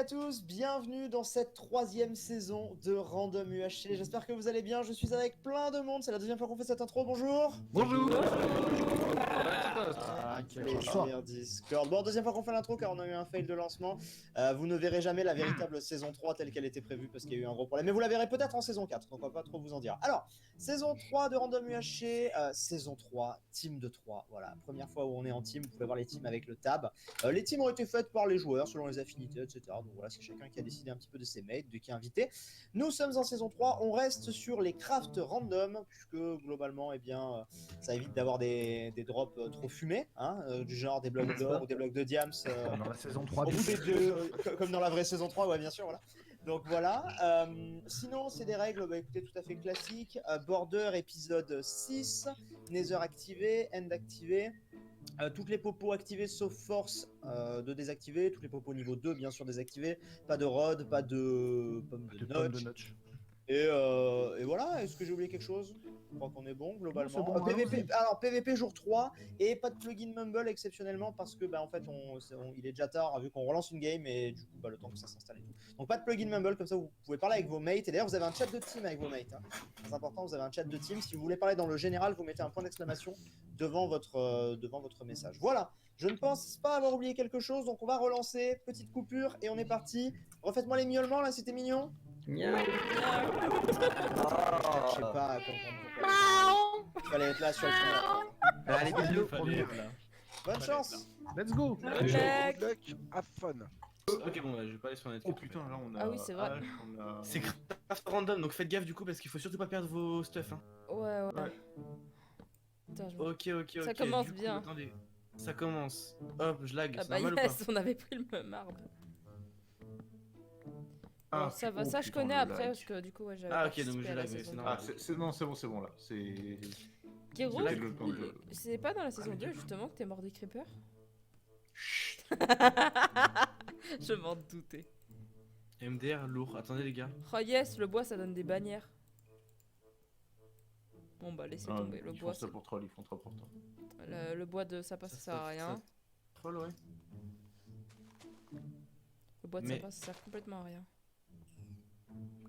tous, bienvenue dans cette troisième saison de Random UHC. J'espère que vous allez bien, je suis avec plein de monde, c'est la deuxième fois qu'on fait cette intro, bonjour. Bonjour. Plaisir Discord. Bon, deuxième fois qu'on fait l'intro car on a eu un fail de lancement. Vous ne verrez jamais la véritable saison 3 telle qu'elle était prévue parce qu'il y a eu un gros problème. Mais vous la verrez peut-être en saison 4, donc on va pas trop vous en dire. Alors, saison 3 de Random UHC, saison 3, team de 3. Voilà, première fois où on est en team, vous pouvez voir les teams avec le tab. Les teams ont été faites par les joueurs selon les affinités, etc. Donc voilà, c'est chacun qui a décidé un petit peu de ses mates, de qui est invité. Nous sommes en saison 3, on reste sur les crafts random, puisque globalement, eh bien, ça évite d'avoir des drops trop fumés, hein, du genre des blocs d'or ou des blocs de diams. Dans la saison 3 au bout des deux, comme dans la vraie saison 3, ouais, bien sûr, voilà. Donc voilà. Sinon, c'est des règles, bah, écoutez, tout à fait classiques. Border épisode 6, Nether activé, End activé. Toutes les popos activées sauf force de désactiver, toutes les popos niveau 2 bien sûr désactivées, pas de rod, pas de pomme de notch. Et voilà, est-ce que j'ai oublié quelque chose? Je crois qu'on est bon globalement. Bon, PVP, alors PVP jour 3 et pas de plugin Mumble exceptionnellement parce que bah en fait il est déjà tard vu qu'on relance une game et du coup bah le temps que ça s'installe et tout. Donc pas de plugin Mumble, comme ça vous pouvez parler avec vos mates et d'ailleurs vous avez un chat de team avec vos mates. Hein. C'est important, vous avez un chat de team. Si vous voulez parler dans le général, vous mettez un point d'exclamation devant votre message. Voilà, je ne pense pas avoir oublié quelque chose donc on va relancer, petite coupure et on est parti. Refaites-moi les miaulements là, c'était mignon. Miaou. Je sais pas à comprendre pourquoi. Il fallait être là sur le fond. Allez, bisous. Bonne chance. Let's go. Good luck, have fun. Ok, bon, bah, je vais pas aller sur Netflix. Oh putain, là on a. Ah oui, c'est vrai. C'est craft random, donc faites gaffe du coup parce qu'il faut surtout pas perdre vos stuff. Hein. Ouais. Attends, Ok. Ça commence du coup, bien. Attendez, ça commence. Hop, je lag. Ah C'est bah normal yes, on avait pris le même arbre. Bon, ça va, ça je connais après parce que du coup ouais, j'avais Ah, ok, donc participé je à la lag, mais saison c'est 2. normal. c'est bon là. C'est. Kiro, J'ai le temps de- c'est pas dans la saison 2 justement que t'es mort des creepers? Je m'en doutais. MDR lourd. Attendez les gars. Oh yes, le bois ça donne des bannières. Bon bah laissez tomber, le Ils bois font ça c'est... pour troll, ils font ça pour toi. Le bois de sapin ça sert à rien. Troll, ouais. Le bois de Mais- sapin ça sert complètement à rien.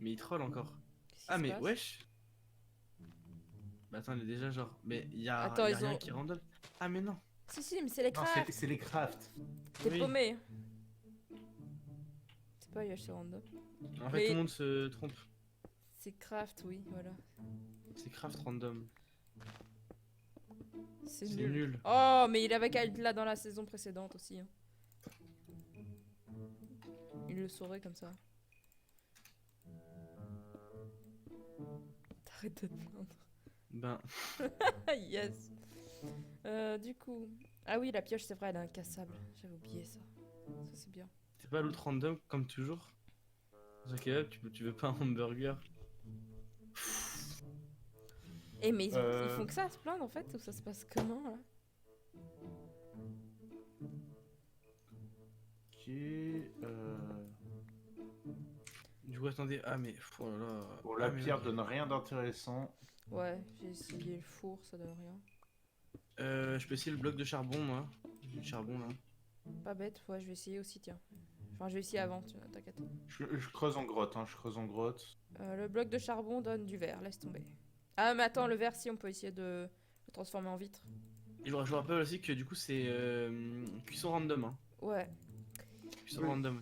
Mais il troll encore. Qu'est-ce qui Ah, se mais passe? wesh. Bah attends, il est déjà genre. Mais y'a Attends, ils rien ont- qui random. Ah, mais non. Si, mais c'est les Non, crafts. c'est les crafts. T'es Oui. paumé. C'est pas UHC random. En fait, Mais- tout le monde se trompe. C'est craft, oui, voilà. C'est craft random. C'est C'est nul. nul. Oh, mais il avait qu'à être là dans la saison précédente aussi. Hein. Il le saurait comme ça. T'arrêtes de te plaindre. Ben. Yes. Du coup... Ah oui, la pioche, c'est vrai, elle est incassable. J'avais oublié ça. Ça, c'est bien. C'est pas loot random comme toujours. Ok, tu veux pas un hamburger? Eh, mais ils font que ça à se plaindre en fait? Ou ça se passe comment là? Ok. Du coup, attendez. Ah, mais. Oh là là. Bon, la Ah, mais pierre non. donne rien d'intéressant. Ouais, j'ai essayé le four, ça donne rien. Je peux essayer le bloc de charbon, moi. J'ai du charbon là. Pas bête, ouais, je vais essayer aussi, tiens. Enfin, je vais essayer avant, t'inquiète. Je creuse en grotte, je creuse en grotte. Le bloc de charbon donne du verre, laisse tomber. Ah, mais attends, le verre, si, on peut essayer de le transformer en vitre. Et je vous rappelle aussi que du coup, c'est cuisson random. Hein. Ouais. Cuisson Oui. random.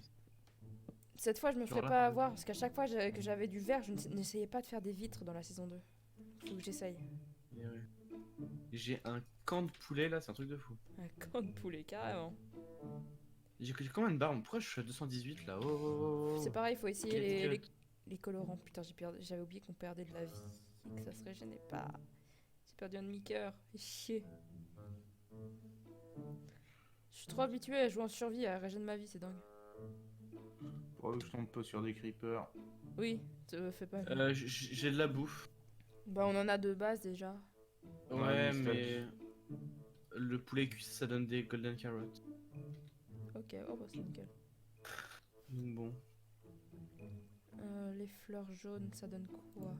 Cette fois, je me Genre ferai là, pas avoir, parce qu'à chaque fois que j'avais du verre, je n'essayais pas de faire des vitres dans la saison 2. Faut que j'essaye. Et ouais. J'ai un camp de poulet là, c'est un truc de fou. Un camp de poulet, carrément. J'ai combien de barres? Pourquoi je suis à 218 là? Oh. C'est pareil, il faut essayer Quel les colorants. Putain, j'avais oublié qu'on perdait de la vie, que ça se régénère pas. J'ai perdu un demi-cœur, fais chier. Je suis trop habitué à jouer en survie, à régénérer ma vie, c'est dingue. Pour que je tombe pas sur des creepers. Oui, te fais pas. J'ai de la bouffe. Bah, on en a de base déjà. Ouais, mais mais. Le poulet cuit, ça donne des golden carrots. Ok, oh bah c'est nickel. Bon. Les fleurs jaunes, ça donne quoi?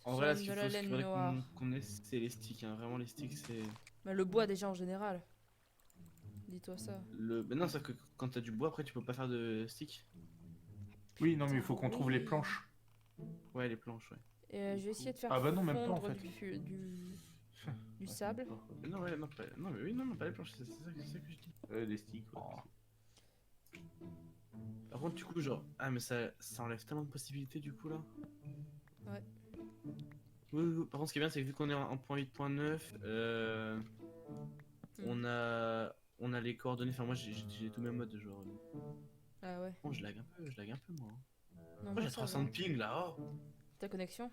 En vrai, là, Jaune ce de qu'il la laine faudrait noire. qu'on ait, c'est les sticks. Hein. Vraiment, les sticks, c'est. Bah, le bois déjà en général. Dis-toi ça. Bah non, c'est que quand t'as du bois, après tu peux pas faire de stick. Oui, non, mais il faut qu'on trouve les planches. Ouais, les planches, ouais. Et je vais essayer de faire Ah bah non, même pas, en fondre fait. du sable. Non, ouais, non, non, mais oui, non, pas les planches, c'est ça que je dis. Des sticks, ouais. Par contre, du coup, genre, ah, mais ça enlève tellement de possibilités, du coup, là. Ouais. Oui. Par contre, ce qui est bien, c'est que vu qu'on est en point 8.9, on a les coordonnées. Enfin, moi, j'ai tous mes modes, genre. Ah ouais. Bon, je lag un peu, moi. Non, Moi, j'ai ça 300 va. de ping, là, oh. Ta connexion?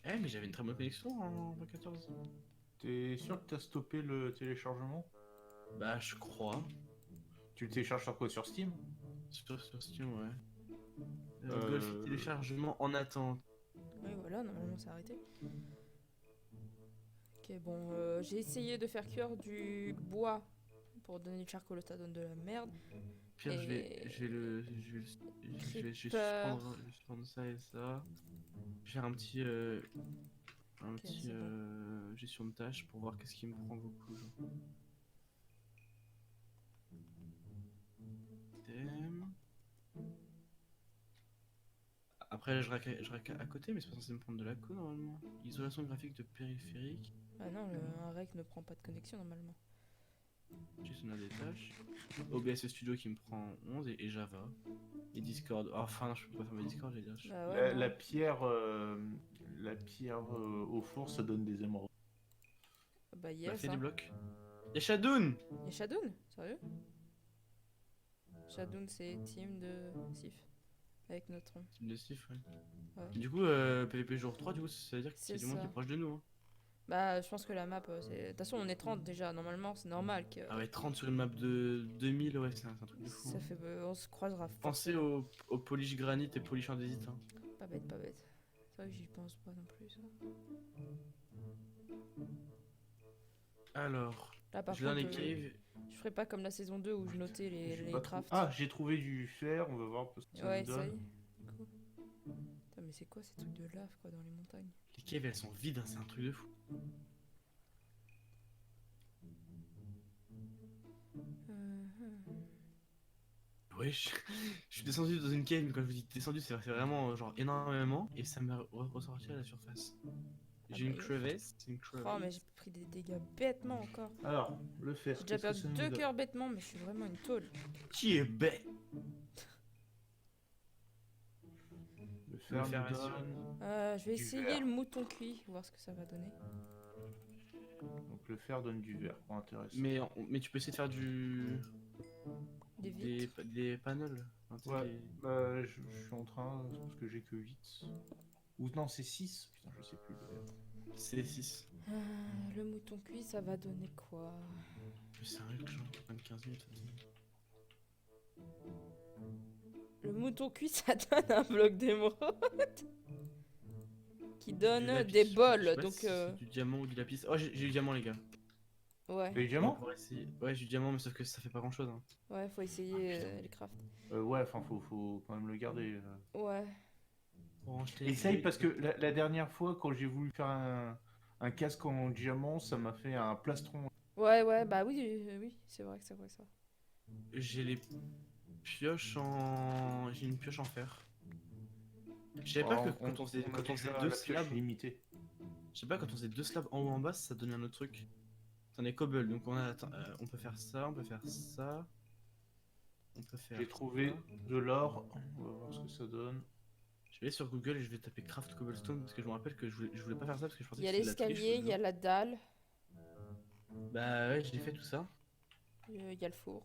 Eh, mais j'avais une très bonne connexion en 14. T'es sûr que t'as stoppé le téléchargement? Bah, je crois. Tu le télécharges sur quoi? Sur Steam? Sur Steam, ouais. Euh, Golf téléchargement en attente. Oui, voilà, normalement c'est arrêté. Ok, bon, j'ai essayé de faire cuire du bois pour donner le charcoal, ça donne de la merde. Pire, Et- je vais Creeper. suspendre ça et ça. Je vais faire un petit, c'est bon. gestion de tâches pour voir qu'est-ce qui me prend beaucoup. Genre. Thème. Après, je rack à côté, mais c'est pas censé me prendre de la co normalement. Isolation graphique de périphérique. Ah non, un rec ne prend pas de connexion normalement. Gestionnaire des tâches. OBS Studio qui me prend 11 et Java. Et Discord. Oh, enfin, non, je peux pas faire ma Discord, j'ai dit. Bah ouais, non. La pierre, au four, ça donne des émeraudes. Bah Bah, yes, fais des hein. blocs. Y'a Shadoun! Et Shadoun? Sérieux? Shadoun c'est team de Sif. Avec notre nom. Team de Sif, ouais. Ouais. Du coup, PVP jour 3, du coup, ça veut dire qu'il y a C'est du monde qui ça. est proche de nous. Hein. Bah je pense que la map, c'est... De toute façon on est 30 déjà, normalement c'est normal que... Ah ouais, 30 sur une map de 2000, ouais, c'est un truc de fou. Ça Hein. fait... on se croisera Pensez au polish granit et polish andésite. Hein. Pas bête, pas bête. C'est vrai que j'y pense pas non plus ça. Alors, Là par je vais dans les contre, caves. je ferai pas comme la saison 2 où je notais J'ai les pas crafts. Ah, j'ai trouvé du fer, on va voir ce que ça Ouais, nous ça y donne. est. Cool. Putain, mais c'est quoi ces trucs de lave quoi dans les montagnes? Les caves, elles sont vides, hein, c'est un truc de fou. Ouais, je suis descendu dans une cave, mais quand je vous dis descendu, c'est vraiment genre énormément, et ça m'a ressorti à la surface. J'ai bah une oui. crevasse, c'est une Oh, mais crevasse. j'ai pris des dégâts bêtement encore. Alors, le fer. J'ai déjà qu'est-ce que ça perdu nous 2 donne? cœurs bêtement, mais je suis vraiment une tôle. Qui est bête? Le fer Le fer nous assure. donne. Je vais Du essayer verre. le mouton cuit, voir ce que ça va donner. Donc le fer donne du verre, pas intéressant. Mais tu peux essayer de faire Des vitres. des panels. Hein, tu sais, Ouais. des- Je suis en train, parce que j'ai que 8. Ou non, c'est 6. Putain, je sais plus. C'est 6. Le mouton cuit, ça va donner quoi? C'est un genre 15 minutes. Le mouton cuit, ça donne un bloc d'émeraude. Qui donne Du lapis. des Je sais bols, pas donc... si c'est du diamant ou du lapis. Oh, j'ai du diamant, les gars. Ouais, Et les diamants? On pourrait essayer. Ouais, j'ai du diamant, mais sauf que ça fait pas grand chose. Hein. ouais, faut essayer les crafts. Ouais, enfin, faut quand même le garder. Ouais. Bon, je t'ai Essaye, aidé. parce que la dernière fois, quand j'ai voulu faire un casque en diamant, ça m'a fait un plastron. Ouais, bah oui, oui, c'est vrai que c'est vrai ça. J'ai les pioches en. J'ai une pioche en fer. Je savais pas que quand on faisait a déjà deux la pioche slabs. limitée. Je sais pas, quand on faisait deux slabs en haut en bas, ça donnait un autre truc. C'en est cobble, donc on peut faire ça, on peut faire ça. On peut faire. J'ai trouvé ça. de l'or. On va voir ce que ça donne. Je vais aller sur Google et je vais taper craft cobblestone parce que je me rappelle que je voulais pas faire ça parce que je pensais Il y a que c'était de la triche, l'escalier, il y a la dalle, Bah ouais, j'ai fait tout ça. il y a le four.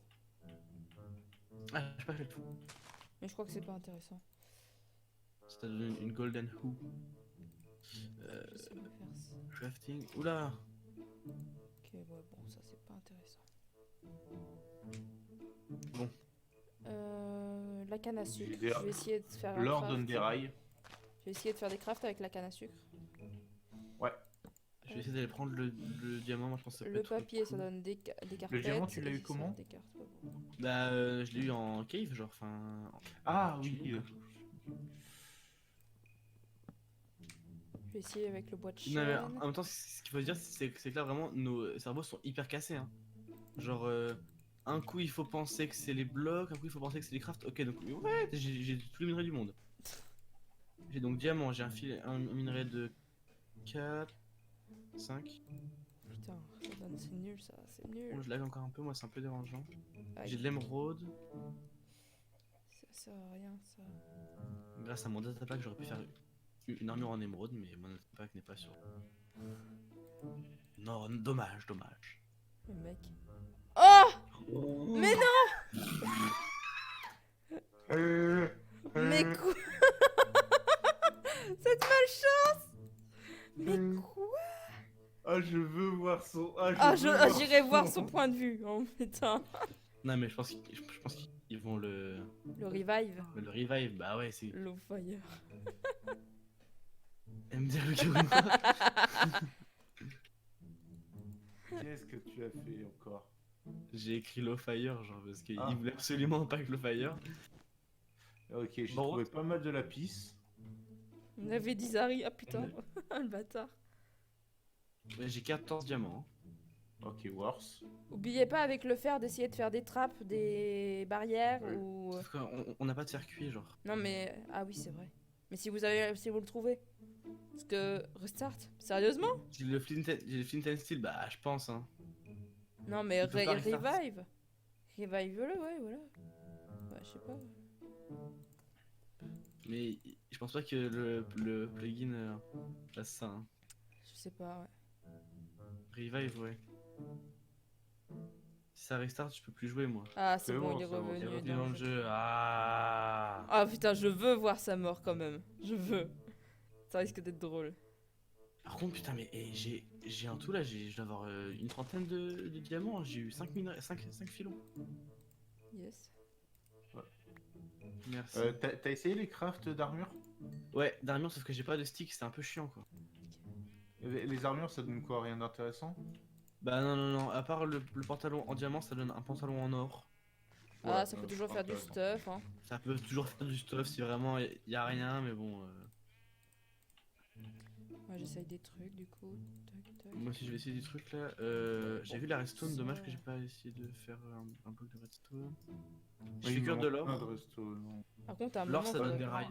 Ah, j'ai pas fait le tout. Mais je crois que c'est pas intéressant. Ça t'a donné une golden hoe. Je sais pas faire ça. Crafting. Oula! Ok, ouais, bon, ça c'est pas intéressant. Bon. La canne à sucre. J'ai des- Je vais essayer de faire un L'or craft. donne des rails. Je vais essayer de faire des crafts avec la canne à sucre. Je vais essayer d'aller prendre le diamant, moi je pense que ça peut Le être papier, ça donne des carpettes. diamant, tu l'as et eu ça, comment des cartes, ouais, bon. Bah, je l'ai eu en cave, genre, enfin. Ah oui. Je vais essayer avec le bois de Non, mais chêne. en même temps, ce qu'il faut se dire, c'est que là vraiment, nos cerveaux sont hyper cassés. Hein. Genre, un coup il faut penser que c'est les blocs, un coup il faut penser que c'est les crafts. Ok, donc ouais, j'ai tous les minerais du monde. J'ai donc diamant, j'ai un minerai de 4, 5. Putain, ça donne- c'est nul ça, c'est nul. Bon, je lag encore un peu, moi c'est un peu dérangeant. Aïe, J'ai de l'émeraude. ça sert à rien ça. Grâce à mon data pack, j'aurais pu faire une armure en émeraude, mais mon data pack n'est pas sur. Non, dommage, dommage. Le mec. Oh mais non. Mais quoi? Cette malchance. Mais quoi? Ah, je veux voir son. Ah, veux voir j'irai voir son point de vue. Oh putain. Non, mais je pense qu'ils vont le Le revive. bah ouais, c'est. Low fire. MDR le Karuna. Qu'est-ce que tu as fait encore? J'ai écrit low fire, genre parce qu'il Ah. voulait absolument pas que low fire. Ok, j'ai Bon. trouvé pas mal de lapis. On avait dit Zari. Ah putain. Le bâtard. Ouais, j'ai 14 diamants. Ok, worse. Oubliez pas avec le fer d'essayer de faire des trappes, des barrières Ouais. ou. Sauf qu'on n'a pas de circuit, genre. Non mais ah oui c'est vrai. Mais si vous le trouvez. Parce que restart. Sérieusement? J'ai le flint and steel, bah je pense, hein. Non mais Il peut pas restart. revive. Revive-le ouais voilà. Ouais je sais pas. Mais je pense pas que le plugin fasse ça. Hein. Je sais pas ouais. Revive, ouais. Si ça restart, je peux plus jouer, moi. Ah c'est C'est bon bon, il est c'est bon, revenu. Il est revenu dans dans le le jeu. jeu. Ah. Ah putain je veux voir sa mort quand même. Je veux. Ça risque d'être drôle. Par contre, putain, mais j'ai un tout là, je dois avoir une trentaine de diamants. J'ai eu 5 filons. Yes. Merci. T'as essayé les crafts d'armure? Ouais, d'armure, sauf que j'ai pas de stick, c'est un peu chiant quoi. Les armures, ça donne quoi? Rien d'intéressant? Bah non, non, non, à part le pantalon en diamant, ça donne un pantalon en or. Ah Ouais, ça peut c'est toujours pas faire du intéressant. stuff hein. Ça peut toujours faire du stuff si vraiment y a rien, mais bon. Moi j'essaye des trucs du coup. Tac, tac. Moi aussi, je vais essayer des trucs là. J'ai vu la redstone, dommage que j'ai pas essayé de faire un bloc de redstone. Je Oui, fais cuire il de me manque plein l'or. redstone. Par contre, à un L'or, moment, ça faut- donne des rails.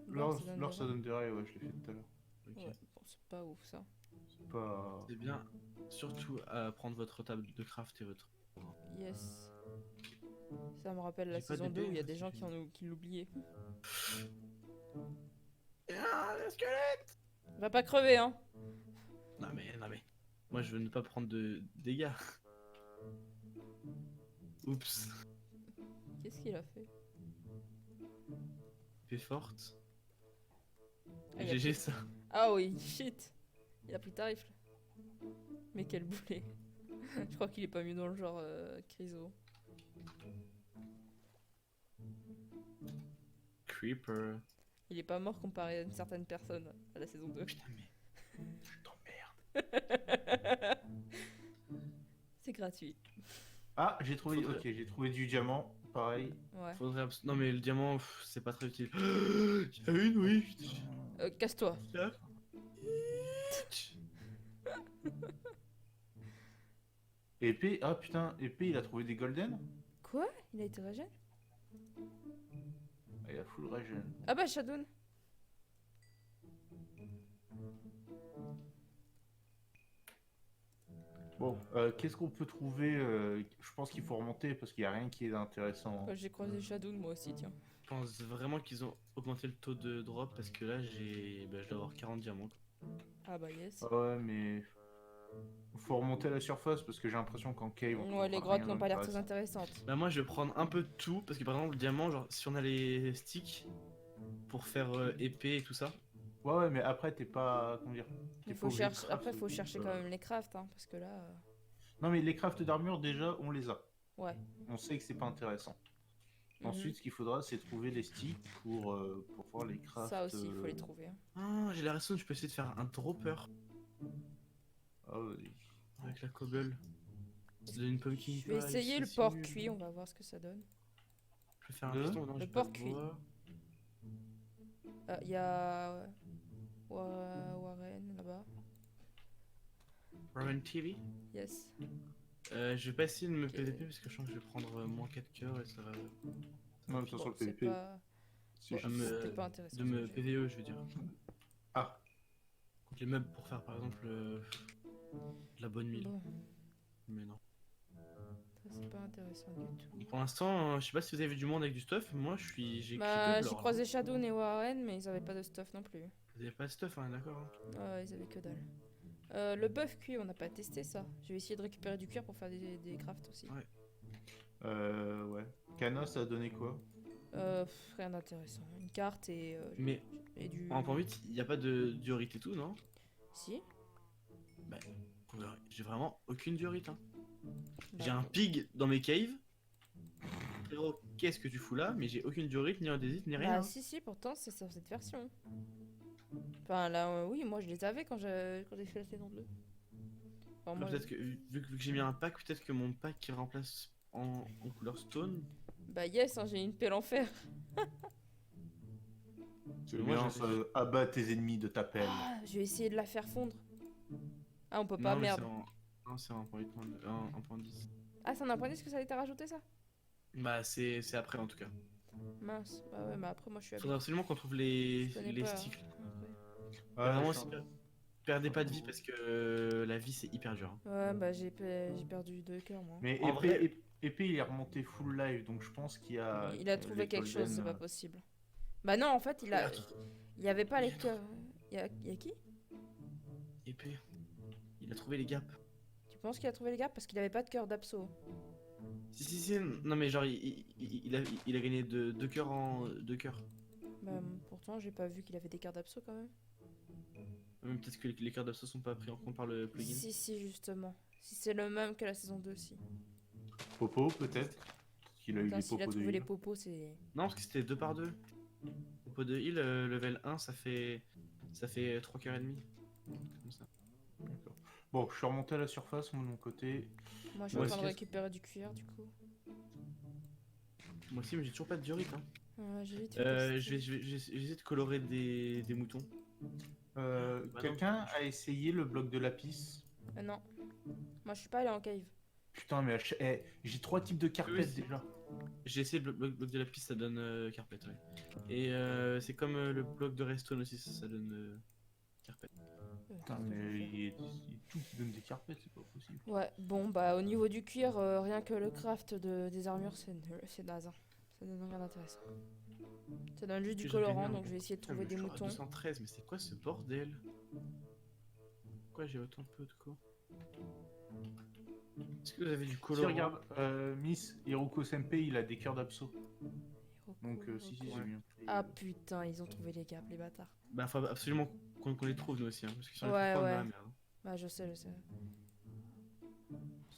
L'or, L'or, ça donne des rails, ouais, je l'ai fait tout à l'heure. Ok. Ouais, bon, c'est pas ouf ça. C'est pas. C'est bien, surtout à prendre votre table de craft et votre. Yes. Ça me rappelle la J'ai pas saison 2 où il y a d'épée, des gens c'est qui l'oubliaient. Ah, le squelette! Va pas crever, hein. Non mais. Moi je veux ne pas prendre de dégâts. Oups. Qu'est-ce qu'il a fait? Épée forte. Ah, il a GG pris- ça. Ah oui, shit. Il a pris ta rifle. Mais quel boulet. Je crois qu'il est pas mieux dans le genre Chryso. Creeper. Il est pas mort comparé à une certaine personne à la saison 2. Putain mais. Je t'emmerde. C'est gratuit. Ah, j'ai trouvé. Faudrait- Ok, j'ai trouvé du diamant. Pareil. Ouais. Faudrait non mais le diamant c'est pas très utile. Il y a une oui. Casse-toi. Épée. Ah putain, épée, il a trouvé des golden? Quoi? Il a été régène? Ah, il a full regen. Ah bah Shadow. Bon, qu'est-ce qu'on peut trouver je pense qu'il faut remonter parce qu'il n'y a rien qui est intéressant. J'ai croisé Shadow moi aussi, tiens. Je pense vraiment qu'ils ont augmenté le taux de drop parce que là je dois avoir 40 diamants. Ah bah yes. Ah ouais, mais. Faut remonter à la surface parce que j'ai l'impression qu'en cave. on Ouais, les trouvera grottes rien n'ont pas l'air très d'intéressant. intéressantes. Bah moi je vais prendre un peu de tout parce que par exemple le diamant genre si on a les sticks pour faire épée et tout ça. Ouais, ouais, mais après, t'es pas. Comment dire? Il t'es faut pas obligé de chercher. craft Après, faut tout, chercher quand même les crafts, hein, parce que là. Non, mais les crafts d'armure, déjà, on les a. Ouais. On sait que c'est pas intéressant. Mhm. Ensuite, ce qu'il faudra, c'est trouver les sticks pour pouvoir les craft. Ça aussi, il faut les trouver. hein. Ah j'ai la redstone, je peux essayer de faire un dropper Ah, ouais. avec la cobble. Ça donne une pumpkin Je vais pie, essayer le c'est porc nul. cuit, on va voir ce que ça donne. Je vais faire un Le piston, non, Le j'ai pas de porc cuit. bois. Il y a. Warren là-bas. Ramen TV. Yes. Je vais pas essayer de me PVP parce que je sens que je vais prendre moins 4 cœurs et ça va. Non, de toute façon, le C'est PvP, pas... c'est bon, juste. c'était pas intéressant. De ce me que j'ai. PVE, je veux dire. Ah, Contre les meubles pour faire par exemple de la bonne mine. Bon, Mais non. ça c'est pas intéressant du tout. Pour l'instant, je sais pas si vous avez vu du monde avec du stuff. Moi, j'ai Bah, que de j'ai l'or, croisé Shadow et Warren, mais ils avaient pas de stuff non plus. là. Vous avez pas de stuff, hein, d'accord hein. Ils avaient que dalle. Le buff cuir, on n'a pas testé ça. Je vais essayer de récupérer du cuir pour faire des crafts aussi. Ouais. ouais. Cana, ça a donné quoi? Rien d'intéressant. Une carte Mais et du. en 1.8, il n'y a pas de diorite et tout, non? Si. Bah, j'ai vraiment aucune diorite. Hein. Bah, J'ai un pig dans mes caves. Frérot, qu'est-ce que tu fous là? Mais j'ai aucune diorite, ni andésite, ni rien. Bah, si, pourtant c'est sur cette version. Enfin là, oui, moi je les avais quand j'ai fait la saison 2. Enfin, moi, Peut-être que vu que j'ai mis un pack, peut-être que mon pack qui remplace en couleur stone. Bah yes, hein, j'ai une pelle en fer. C'est Moi, bien, j'ai- ça abat tes ennemis de ta pelle. Ah, je vais essayer de la faire fondre. Ah, on peut pas, Non, mais merde. Non, c'est en 1.10. Ah, c'est un point que ça a été rajouté ça? Bah, c'est après en tout cas. Mince, bah ouais, mais après moi je suis Faudrait absolument qu'on trouve les Je connais les pas. sticks. Ouais, Vraiment, je suis perdez pas de vie parce que la vie c'est hyper dur. Hein. Ouais, bah j'ai perdu 2 cœurs moi. Mais En épée, vrai- épée, il est remonté full live, donc je pense qu'il y a. Il a trouvé les quelque chose, c'est golden, pas possible. Bah non, en fait, il y avait pas les cœurs. Il y a qui? Épée. Il a trouvé les gaps. Tu penses qu'il a trouvé les gars? Parce qu'il avait pas de cœur d'abso. Si. Non, mais genre, il a gagné deux cœurs en 2 cœurs. Bah pourtant, j'ai pas vu qu'il avait des cœurs d'abso quand même. Même peut-être que les cœurs d'assaut sont pas pris en compte par le plugin. Si, justement. Si c'est le même que la saison 2, si. Popo, peut-être. Qu'il a eu Putain, des s'il a popos de trouvé les heal. popos, c'est. Non, parce que c'était 2 par 2. Pot de heal, level 1, ça fait 3 cœurs et demi. Comme ça. D'accord. Bon, je suis remonté à la surface, moi, de mon côté. Moi, je suis Moi en train de aussi. récupérer du cuir, du coup. Moi aussi, mais j'ai toujours pas de diorite. Hein. Ouais, j'ai vite Je vais essayer de colorer des moutons. Bah Quelqu'un a essayé le bloc de lapis? Non. Moi, je suis pas allé en cave. Putain, mais j'ai 3 types de carpettes Oui, déjà. J'ai essayé le bloc de la piste, ça donne carpet. Ouais. Et c'est comme le bloc de redstone aussi, ça donne carpet. Putain, mais il y a tout qui donne des carpettes, c'est pas possible. Ouais, bon, bah, au niveau du cuir, rien que le craft des armures, c'est naze. Hein. Ça donne rien d'intéressant. Ça donne juste du J'ai colorant, gagné un- donc je vais essayer de Putain, trouver mais des je suis à moutons. 213, mais c'est quoi ce bordel? Pourquoi j'ai autant peu de quoi? Est-ce que vous avez du Si, colorant? regarde, Miss Hiruko Senpei, il a des cœurs d'abso. Donc, si, Hiroko. j'ai bien pris. Ah putain, ils ont trouvé les gaps, les bâtards. Bah, faut absolument qu'on les trouve nous aussi, hein, parce que si on les Ouais, trouve pas, on est ouais. dans la merde. Hein. Bah, je sais.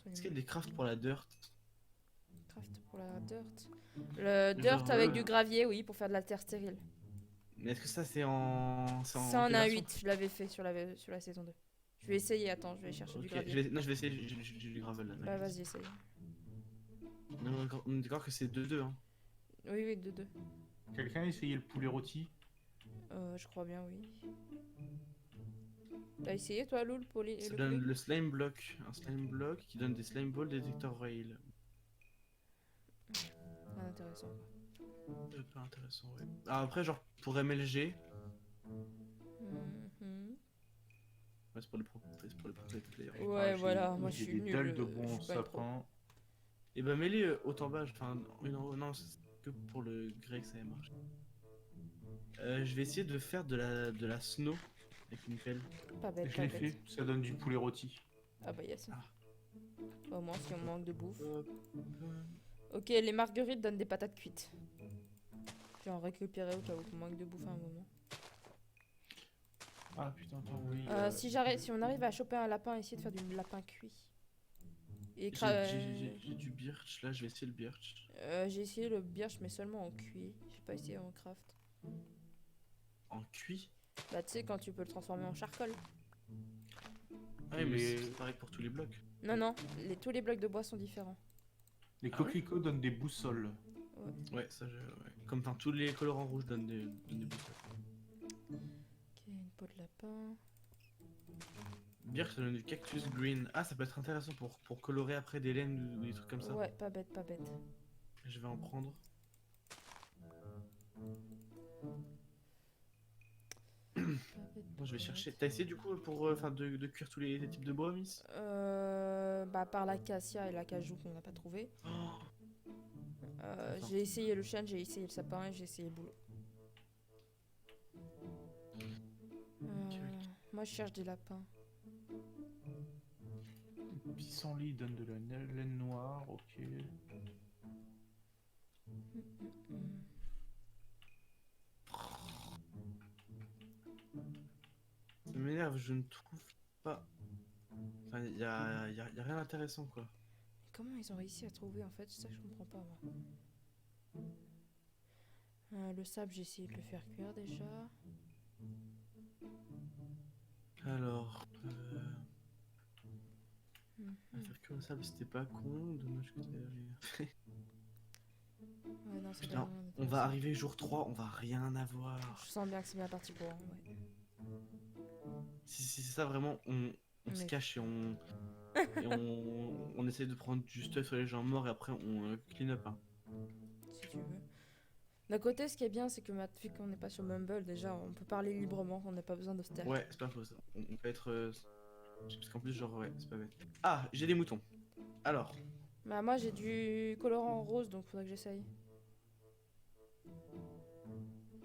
Est-ce qu'il y a des crafts pour la dirt? Craft pour la dirt. Le Genre, dirt avec du gravier, oui, pour faire de la terre stérile. Mais est-ce que ça c'est en. C'est en quelle version? 1.8, je l'avais fait sur la saison 2. Je vais essayer, attends, je vais chercher du Ok, gravier. non, je vais essayer, j'ai du gravel là. Bah, vas-y, essaye. On est d'accord que c'est 2-2. Hein. Oui, 2-2. Quelqu'un a essayé le poulet rôti? Je crois bien, oui. T'as essayé, toi, Loul, pour les. Ça le donne poulet le slime block. Un slime block qui donne des slime balls détecteur rail. Ah, intéressant. Pas intéressant, ouais. Ah, après, genre pour MLG, Mhm. ouais, c'est pour les pro players. Ouais, Ah, voilà, moi je j'ai suis des nul. dalles de je bon suis pas une pro. sapin. Et bah, mets-les haut en bas. Enfin, non, c'est que pour le grey que ça ait marché. Je vais essayer de faire de la snow avec une pelle. Pas bête, Je pas l'ai bête. fait, ça donne du poulet rôti. Ah bah yes. Ah. Au moins si on manque de bouffe. Hop. Ok, les marguerites donnent des patates cuites. Je vais en récupérer au cas où on manque de bouffe à un moment. Ah putain, attends, oui. Si on arrive à choper un lapin, essayer de faire du lapin cuit. Et J'ai du birch, là je vais essayer le birch. j'ai essayé le birch mais seulement en cuit. J'ai pas essayé en craft. En cuit? Bah tu sais quand tu peux le transformer en charcoal. Ah oui, mais Les- c'est pareil pour tous les blocs. Non, tous les blocs de bois sont différents. Les Ah ouais coquelicots donnent des boussoles. Ouais, ça je. Ouais. Comme enfin, tous les colorants rouges donnent des boutons. Ok, une peau de lapin. Bière, ça donne du cactus green. Ah, ça peut être intéressant pour colorer après des laines ou des trucs comme ça. Ouais, pas bête, pas bête. Je vais en prendre. Pas bête, Bon, je vais pas chercher. bête. T'as essayé du coup pour de cuire tous les types de bois, Miss? Bah, par l'acacia et l'acajou qu'on n'a pas trouvé. Oh, Attends. J'ai essayé le chêne, j'ai essayé le sapin et j'ai essayé le bouleau. ok. Moi, je cherche des lapins. Pissenlit donne de la laine noire, ok. Hmm. Ça m'énerve, je ne trouve pas. Enfin, y a rien d'intéressant quoi. Comment ils ont réussi à trouver en fait? C'est ça que je comprends pas moi. Le sable, j'ai essayé de le faire cuire déjà. Alors, Mhm. faire cuire le sable, c'était pas con. Dommage que t'aies rien fait. Ouais, non, c'est Putain, pas vraiment on va intéressant. arriver jour 3, on va rien avoir. Je sens bien que c'est bien parti pour. Ouais. Si c'est ça vraiment, on se Mais- cache et on essaie de prendre du stuff sur les gens morts et après on clean up. Hein. Si tu veux. D'un côté, ce qui est bien, c'est que vu qu'on n'est pas sur Mumble, déjà, on peut parler librement, on n'a pas besoin de se taire. Ouais, c'est pas faux ça. On peut être. Parce qu'en plus, genre, ouais, c'est pas bête. Ah, j'ai des moutons. Alors, Bah, moi, j'ai du colorant rose, donc faudrait que j'essaye.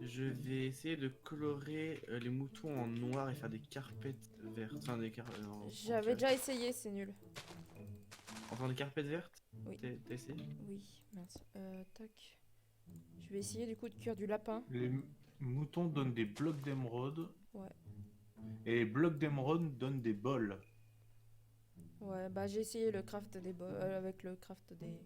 je vais essayer de colorer les moutons en noir et faire des carpettes vertes. Enfin, des J'avais déjà essayé, c'est nul. Enfin, des carpettes vertes. Oui. T'as essayé? Oui, mince. Tac. Je vais essayer du coup de cuire du lapin. Les moutons donnent des blocs d'émeraude. Ouais. Et les blocs d'émeraude donnent des bols. Ouais, bah j'ai essayé le craft des avec le craft des.